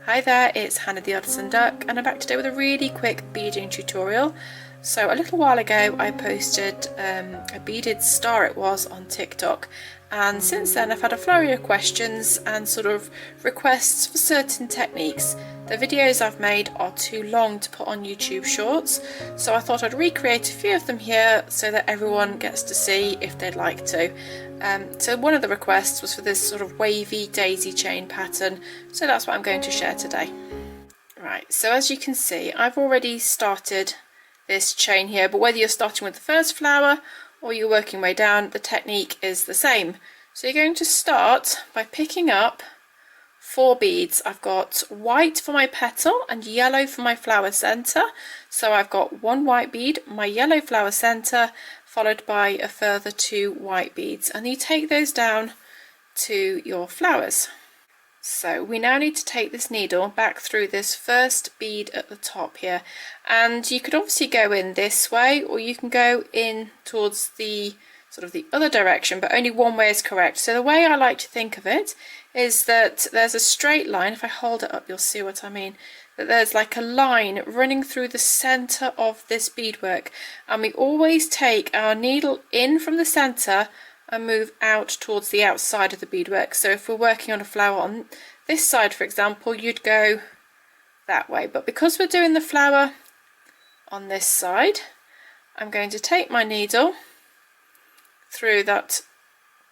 Hi there, it's Hannah the Artisan Duck and I'm back today with a really quick beading tutorial. So a little while ago I posted a beaded star it was on TikTok, and since then I've had a flurry of questions and sort of requests for certain techniques. The videos I've made are too long to put on YouTube Shorts, so I thought I'd recreate a few of them here so that everyone gets to see if they'd like to. So one of the requests was for this sort of wavy daisy chain pattern, so that's what I'm going to share today. Right, so as you can see I've already started this chain here, but whether you're starting with the first flower or you're working way down, the technique is the same. So you're going to start by picking up 4 beads. I've got white for my petal and yellow for my flower center. So I've got 1 white bead, my yellow flower center, followed by a further 2 white beads, and you take those down to your flowers. So we now need to take this needle back through this first bead at the top here, and you could obviously go in this way or you can go in towards the sort of the other direction, but only one way is correct. So the way I like to think of it is that there's a straight line. If I hold it up you'll see what I mean, that there's like a line running through the center of this beadwork, and we always take our needle in from the center and move out towards the outside of the beadwork. So if we're working on a flower on this side, for example, you'd go that way, but because we're doing the flower on this side, I'm going to take my needle through that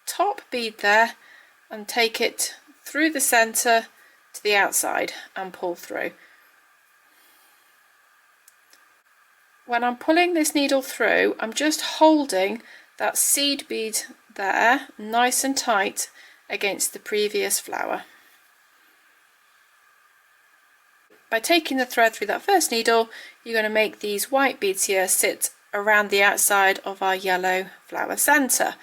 top bead there and take it through the center to the outside and pull through. When I'm pulling this needle through, I'm just holding that seed bead there nice and tight against the previous flower. By taking the thread through that first needle, you're going to make these white beads here sit around the outside of our yellow flower center.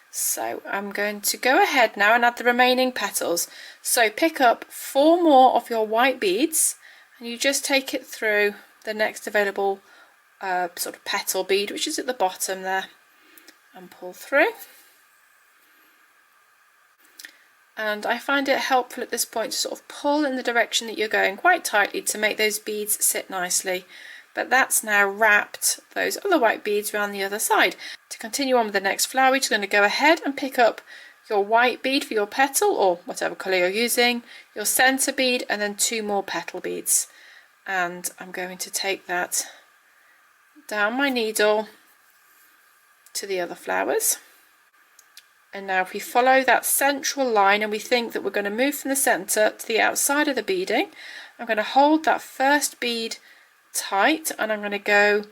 So I'm going to go ahead now and add the remaining petals. So pick up 4 more of your white beads and you just take it through the next available sort of petal bead, which is at the bottom there, and pull through. And I find it helpful at this point to sort of pull in the direction that you're going quite tightly to make those beads sit nicely. But that's now wrapped those other white beads around the other side. To continue on with the next flower, you're just going to go ahead and pick up your white bead for your petal, or whatever colour you're using, your centre bead, and then 2 more petal beads. And I'm going to take that down my needle to the other flowers. And now if we follow that central line and we think that we're going to move from the centre to the outside of the beading, I'm going to hold that first bead tight and I'm going to go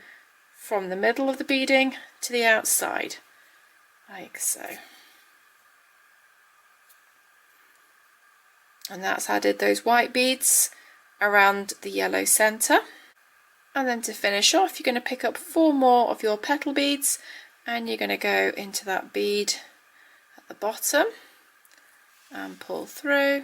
from the middle of the beading to the outside, like so. And that's added those white beads around the yellow centre. And then to finish off, you're going to pick up 4 more of your petal beads and you're going to go into that bead at the bottom and pull through.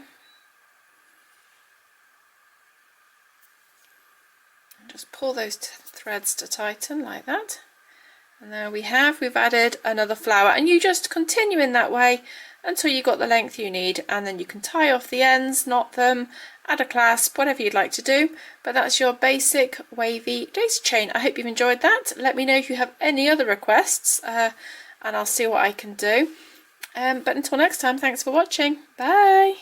And just pull those threads to tighten like that. And there we've added another flower, and you just continue in that way until you've got the length you need, and then you can tie off the ends, knot them, add a clasp, whatever you'd like to do. But that's your basic wavy daisy chain. I hope you've enjoyed that. Let me know if you have any other requests and I'll see what I can do. But until next time, thanks for watching. Bye.